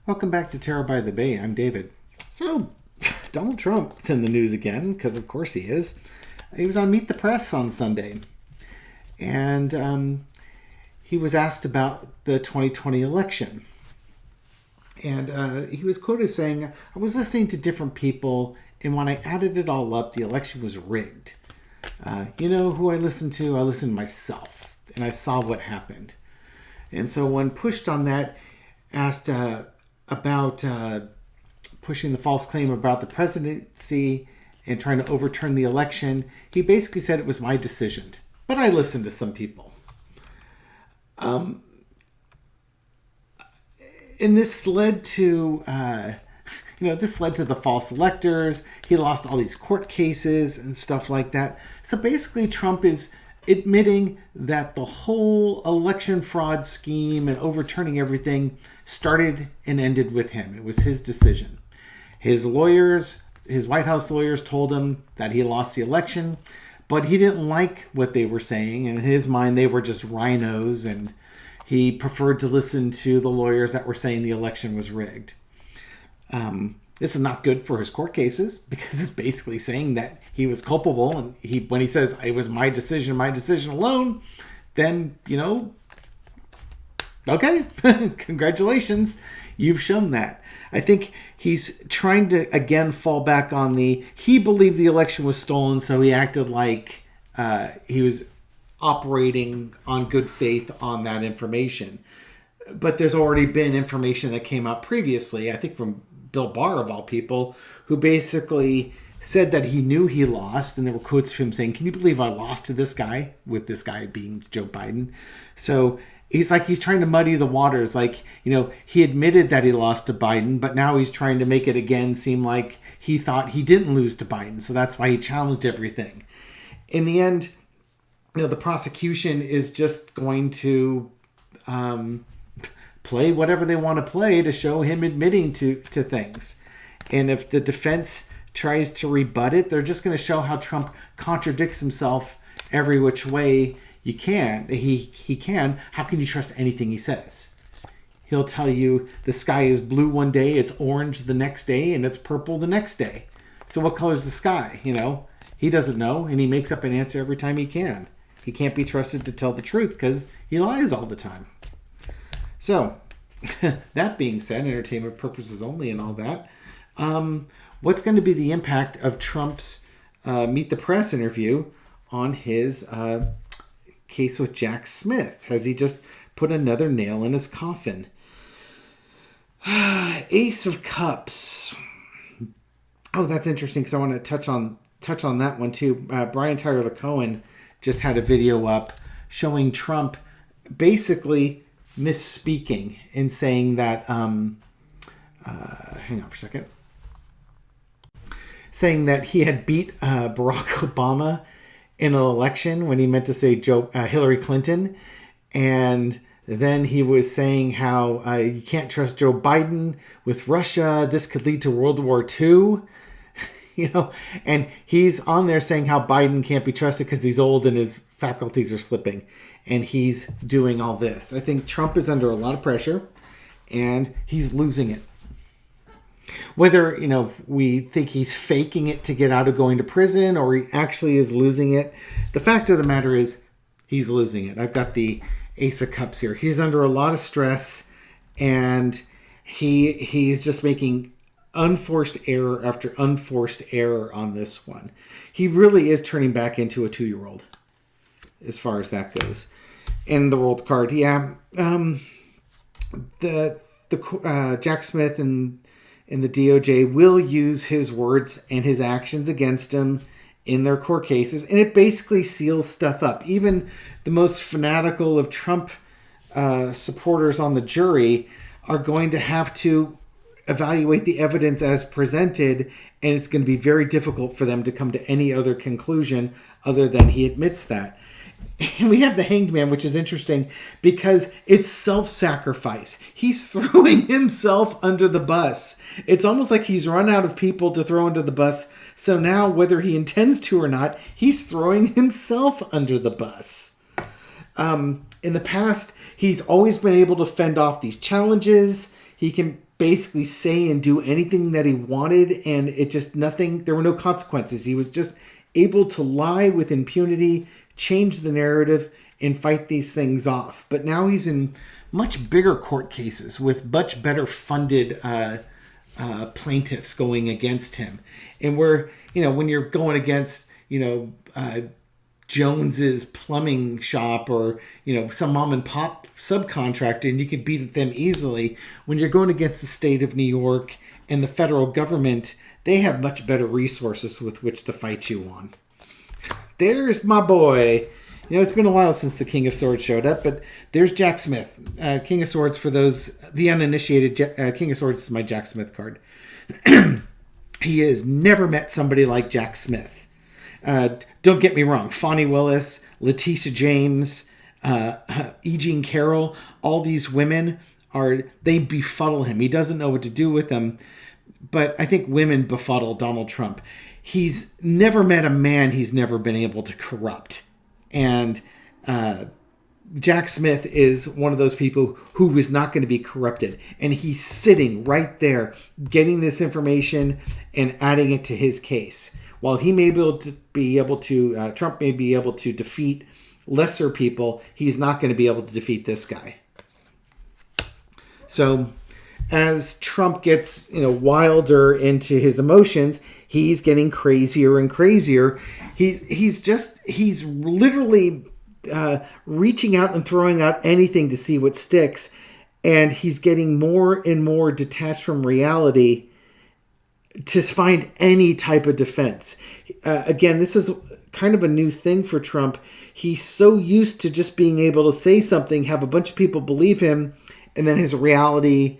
Welcome back to Terror by the Bay. I'm David. So, Donald Trump's in the news again, because of course he is. He was on Meet the Press on Sunday. And he was asked about the 2020 election. And he was quoted saying, I was listening to different people, and when I added it all up, the election was rigged. You know who I listened to? I listened to myself, and I saw what happened. And so when pushed on that, asked about pushing the false claim about the presidency and trying to overturn the election, he basically said it was my decision. But I listened to some people. And this led to, this led to the false electors. He lost all these court cases and stuff like that. So basically, Trump is admitting that the whole election fraud scheme and overturning everything started and ended with him. It was his decision. His lawyers, his White House lawyers, told him that he lost the election, but he didn't like what they were saying. And in his mind, they were just rhinos, and he preferred to listen to the lawyers that were saying the election was rigged. This is not good for his court cases, because it's basically saying that he was culpable. And when he says it was my decision alone, then, okay, congratulations, you've shown that. I think he's trying to, again, fall back on he believed the election was stolen, so he acted like he was operating on good faith on that information. But there's already been information that came out previously, I think from Bill Barr, of all people, who basically said that he knew he lost, and there were quotes of him saying, "Can you believe I lost to this guy?" with this guy being Joe Biden. So he's trying to muddy the waters. He admitted that he lost to Biden, but now he's trying to make it again seem like he thought he didn't lose to Biden. So that's why he challenged everything. In the end, the prosecution is just going to play whatever they want to play to show him admitting to things. And if the defense tries to rebut it, they're just going to show how Trump contradicts himself every which way he can. How can you trust anything he says? He'll tell you the sky is blue one day, it's orange the next day, and it's purple the next day. So what color is the sky? He doesn't know, and he makes up an answer every time he can. He can't be trusted to tell the truth because he lies all the time. So, that being said, entertainment purposes only and all that, what's going to be the impact of Trump's Meet the Press interview on his case with Jack Smith? Has he just put another nail in his coffin? Ace of Cups. Oh, that's interesting, because I want to touch on that one too. Brian Tyler Cohen just had a video up showing Trump basically misspeaking and saying that hang on for a second, saying that he had beat Barack Obama in an election when he meant to say Hillary Clinton. And then he was saying how you can't trust Joe Biden with Russia, this could lead to World War II. And he's on there saying how Biden can't be trusted because he's old and his faculties are slipping. And he's doing all this. I think Trump is under a lot of pressure, and he's losing it. Whether, we think he's faking it to get out of going to prison, or he actually is losing it, the fact of the matter is he's losing it. I've got the Ace of Cups here. He's under a lot of stress, and he's just making unforced error after unforced error on this one. He really is turning back into a 2-year-old. As far as that goes. And the world card, yeah. The Jack Smith and the DOJ will use his words and his actions against him in their court cases, and it basically seals stuff up. Even the most fanatical of Trump supporters on the jury are going to have to evaluate the evidence as presented, and it's going to be very difficult for them to come to any other conclusion other than he admits that. And we have the Hanged Man, which is interesting because it's self-sacrifice. He's throwing himself under the bus. It's almost like he's run out of people to throw under the bus. So now, whether he intends to or not, he's throwing himself under the bus. In the past, he's always been able to fend off these challenges. He can basically say and do anything that he wanted, and it just nothing. There were no consequences. He was just able to lie with impunity, change the narrative, and fight these things off. But now he's in much bigger court cases with much better funded plaintiffs going against him. And where, when you're going against, Jones's plumbing shop or, some mom and pop subcontractor, and you can beat them easily. When you're going against the state of New York and the federal government, they have much better resources with which to fight you on. There's my boy. It's been a while since the King of Swords showed up, but there's Jack Smith. King of Swords, for the uninitiated, King of Swords is my Jack Smith card. He has never met somebody like Jack Smith. Don't get me wrong. Fonnie Willis, Letitia James, E. Jean Carroll, all these women, they befuddle him. He doesn't know what to do with them. But I think women befuddle Donald Trump. He's never met a man he's never been able to corrupt. And Jack Smith is one of those people who is not going to be corrupted. And he's sitting right there getting this information and adding it to his case. While he may be able to, Trump may be able to defeat lesser people, he's not going to be able to defeat this guy. So as Trump gets, wilder into his emotions, he's getting crazier and crazier. He's literally reaching out and throwing out anything to see what sticks. And he's getting more and more detached from reality to find any type of defense. Again, this is kind of a new thing for Trump. He's so used to just being able to say something, have a bunch of people believe him, and then his reality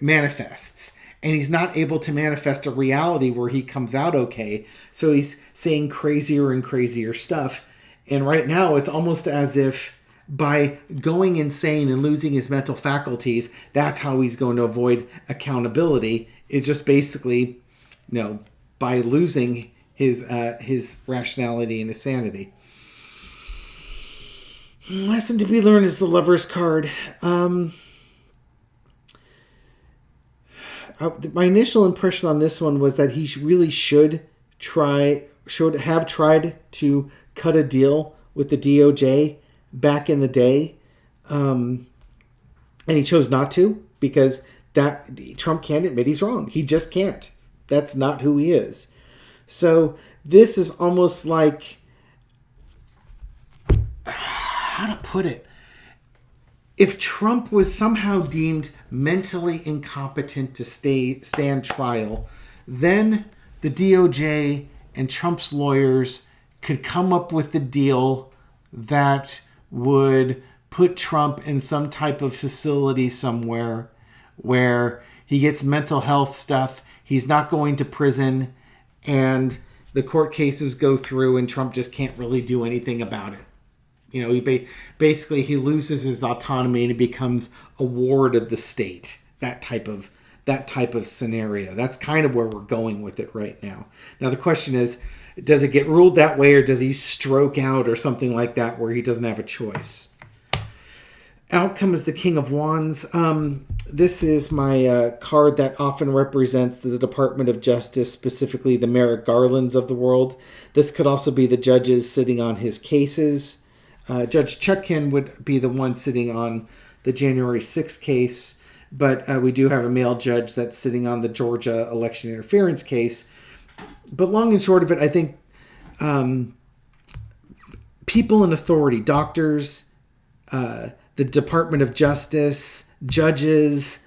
manifests. And he's not able to manifest a reality where he comes out okay. So he's saying crazier and crazier stuff. And right now, it's almost as if by going insane and losing his mental faculties, that's how he's going to avoid accountability. It's just basically, by losing his rationality and his sanity. Lesson to be learned is the Lover's card. My initial impression on this one was that he really should have tried to cut a deal with the DOJ back in the day. And he chose not to because Trump can't admit he's wrong. He just can't. That's not who he is. So this is almost like, how to put it? If Trump was somehow deemed mentally incompetent to stand trial, then the DOJ and Trump's lawyers could come up with a deal that would put Trump in some type of facility somewhere where he gets mental health stuff, he's not going to prison, and the court cases go through and Trump just can't really do anything about it. He basically loses his autonomy and he becomes a ward of the state. That type of scenario. That's kind of where we're going with it right now. Now the question is, does it get ruled that way, or does he stroke out or something like that where he doesn't have a choice? Outcome is the King of Wands. This is my card that often represents the Department of Justice, specifically the Merrick Garlands of the world. This could also be the judges sitting on his cases. Judge Chutkin would be the one sitting on the January 6th case, but we do have a male judge that's sitting on the Georgia election interference case. But long and short of it, I think people in authority, doctors, the Department of Justice, judges,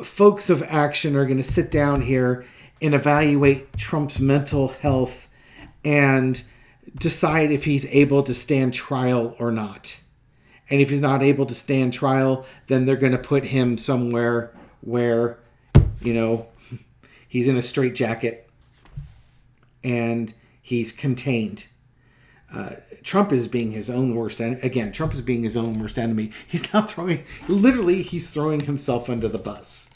folks of action are going to sit down here and evaluate Trump's mental health and decide if he's able to stand trial or not. And if he's not able to stand trial, then they're going to put him somewhere where, he's in a straitjacket and he's contained. Trump is being his own worst enemy. Again, Trump is being his own worst enemy. He's now he's throwing himself under the bus.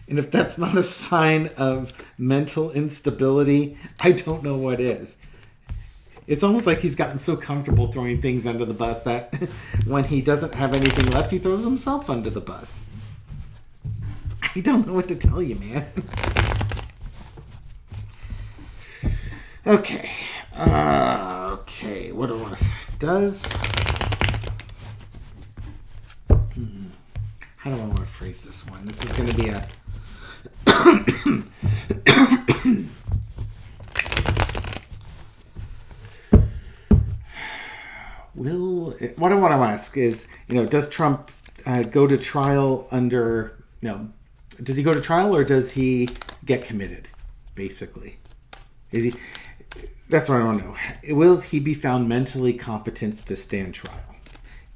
And if that's not a sign of mental instability, I don't know what is. It's almost like he's gotten so comfortable throwing things under the bus that when he doesn't have anything left, he throws himself under the bus. I don't know what to tell you, man. Okay. Okay. What do I want to say? How do I want to phrase this one? This is going to be a... What I want to ask is, does Trump go to trial under... does he go to trial or does he get committed, basically? That's what I want to know. Will he be found mentally competent to stand trial?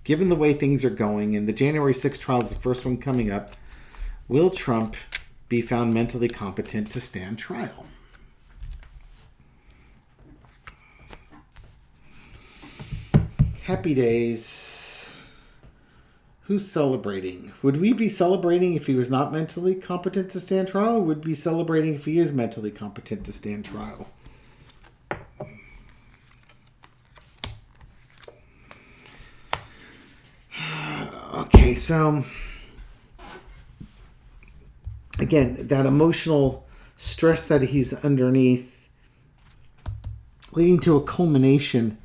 Given the way things are going, and the January 6th trial is the first one coming up, will Trump be found mentally competent to stand trial? Happy days. Who's celebrating? Would we be celebrating if he was not mentally competent to stand trial? Or would we be celebrating if he is mentally competent to stand trial? Okay, so again, that emotional stress that he's underneath, leading to a culmination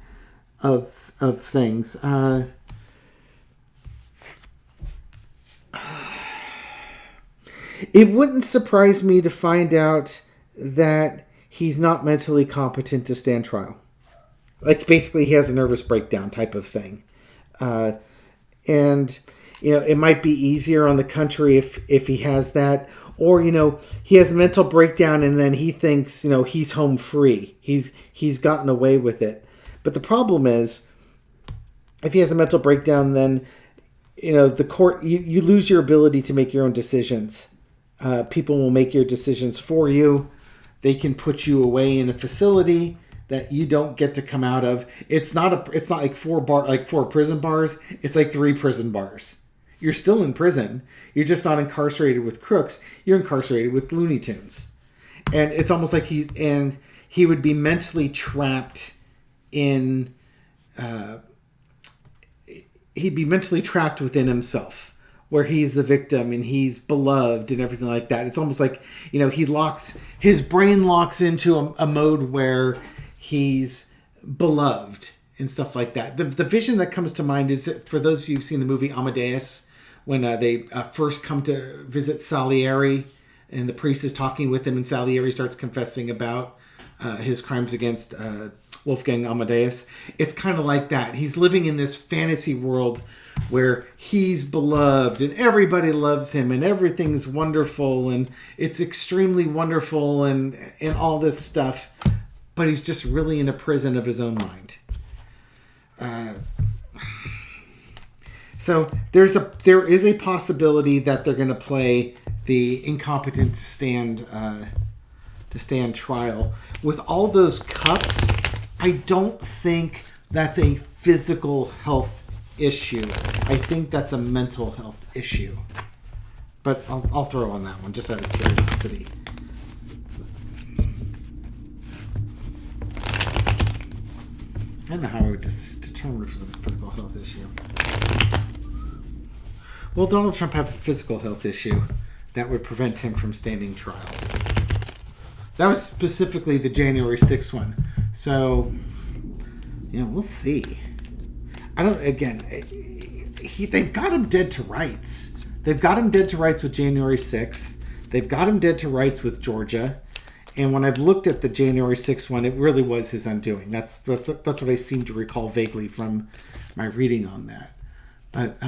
of things. It wouldn't surprise me to find out that he's not mentally competent to stand trial. Like, basically, he has a nervous breakdown type of thing. And, it might be easier on the country if he has that. Or, he has a mental breakdown and then he thinks, he's home free. He's gotten away with it. But the problem is, if he has a mental breakdown, then, the court, you lose your ability to make your own decisions. People will make your decisions for you. They can put you away in a facility that you don't get to come out of. It's not like four prison bars. It's like 3 prison bars. You're still in prison. You're just not incarcerated with crooks. You're incarcerated with Looney Tunes. And it's almost like he would be mentally trapped in... he'd be mentally trapped within himself, where he's the victim and he's beloved and everything like that. It's almost like, his brain locks into a mode where he's beloved and stuff like that. The vision that comes to mind is, for those of you who've seen the movie Amadeus, when they first come to visit Salieri and the priest is talking with him and Salieri starts confessing about his crimes against Wolfgang Amadeus. It's kind of like that. He's living in this fantasy world where he's beloved and everybody loves him and everything's wonderful and it's extremely wonderful and all this stuff. But he's just really in a prison of his own mind. So there is a possibility that they're going to play the incompetent to stand trial. With all those cups, I don't think that's a physical health issue. I think that's a mental health issue. But I'll throw on that one just out of curiosity. I don't know how I would determine if it's a physical health issue. Will Donald Trump have a physical health issue that would prevent him from standing trial? That was specifically the January 6th one. So, we'll see. They've got him dead to rights. They've got him dead to rights with January 6th. They've got him dead to rights with Georgia. And when I've looked at the January 6th one, it really was his undoing. That's what I seem to recall vaguely from my reading on that. But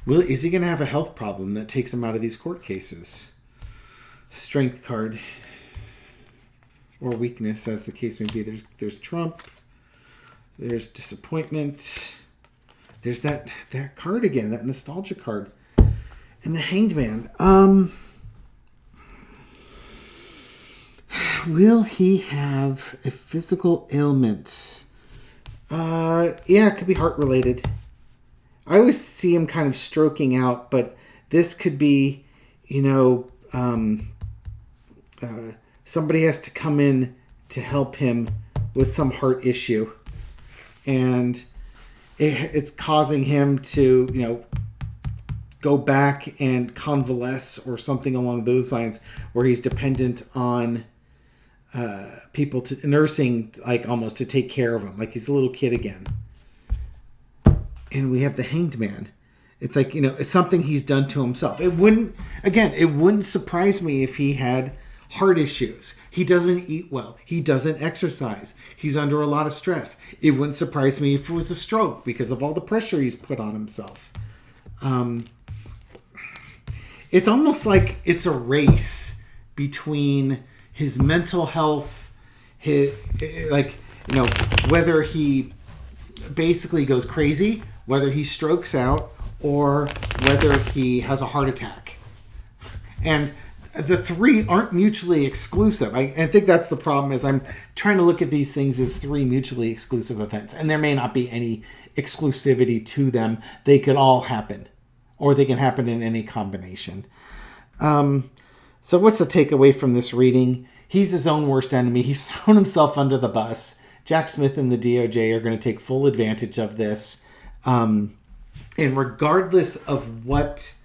is he going to have a health problem that takes him out of these court cases? Strength card. Or weakness, as the case may be. There's Trump. There's disappointment. There's that card again, that nostalgia card. And the Hanged Man. Will he have a physical ailment? It could be heart related. I always see him kind of stroking out, but this could be, somebody has to come in to help him with some heart issue. And it's causing him to, go back and convalesce or something along those lines, where he's dependent on people nursing, like almost to take care of him, like he's a little kid again. And we have the Hanged Man. It's like, it's something he's done to himself. It wouldn't surprise me if he had heart issues. He doesn't eat well. He doesn't exercise. He's under a lot of stress. It wouldn't surprise me if it was a stroke because of all the pressure he's put on himself. It's almost like it's a race between his mental health, whether he basically goes crazy, whether he strokes out, or whether he has a heart attack. And the three aren't mutually exclusive. I think that's the problem, is I'm trying to look at these things as three mutually exclusive events. And there may not be any exclusivity to them. They could all happen. Or they can happen in any combination. So what's the takeaway from this reading? He's his own worst enemy. He's thrown himself under the bus. Jack Smith and the DOJ are going to take full advantage of this. And regardless of what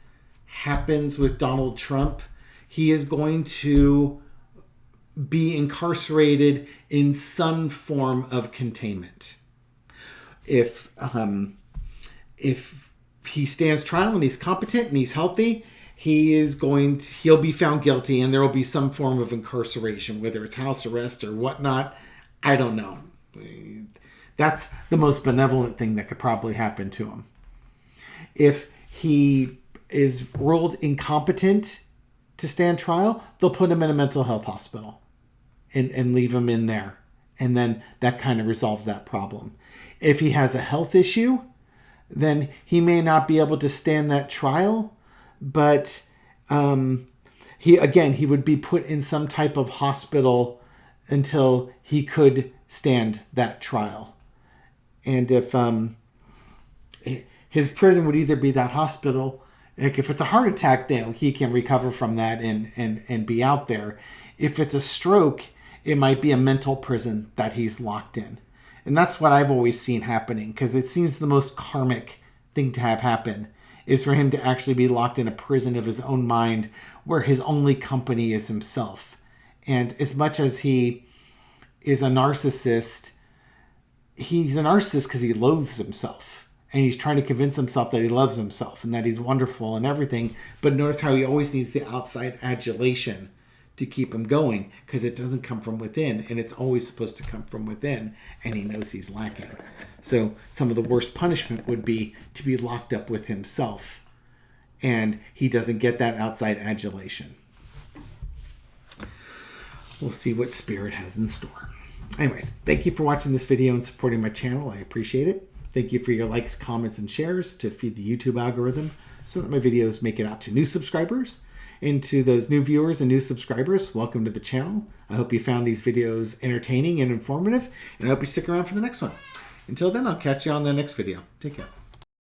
happens with Donald Trump, he is going to be incarcerated in some form of containment. If he stands trial and he's competent and he's healthy, he'll be found guilty, and there will be some form of incarceration, whether it's house arrest or whatnot. I don't know. That's the most benevolent thing that could probably happen to him. If he is ruled incompetent to stand trial, they'll put him in a mental health hospital and leave him in there. And then that kind of resolves that problem. If he has a health issue, then he may not be able to stand that trial, but he would be put in some type of hospital until he could stand that trial. And if his prison would either be that hospital, like if it's a heart attack, then he can recover from that and be out there. If it's a stroke, it might be a mental prison that he's locked in. And that's what I've always seen happening, because it seems the most karmic thing to have happen is for him to actually be locked in a prison of his own mind, where his only company is himself. And as much as he is a narcissist, he's a narcissist because he loathes himself. And he's trying to convince himself that he loves himself and that he's wonderful and everything. But notice how he always needs the outside adulation to keep him going, because it doesn't come from within, and it's always supposed to come from within, and he knows he's lacking. So some of the worst punishment would be to be locked up with himself, and he doesn't get that outside adulation. We'll see what Spirit has in store. Anyways, thank you for watching this video and supporting my channel. I appreciate it. Thank you for your likes, comments, and shares to feed the YouTube algorithm so that my videos make it out to new subscribers. And to those new viewers and new subscribers, welcome to the channel. I hope you found these videos entertaining and informative, and I hope you stick around for the next one. Until then, I'll catch you on the next video. Take care.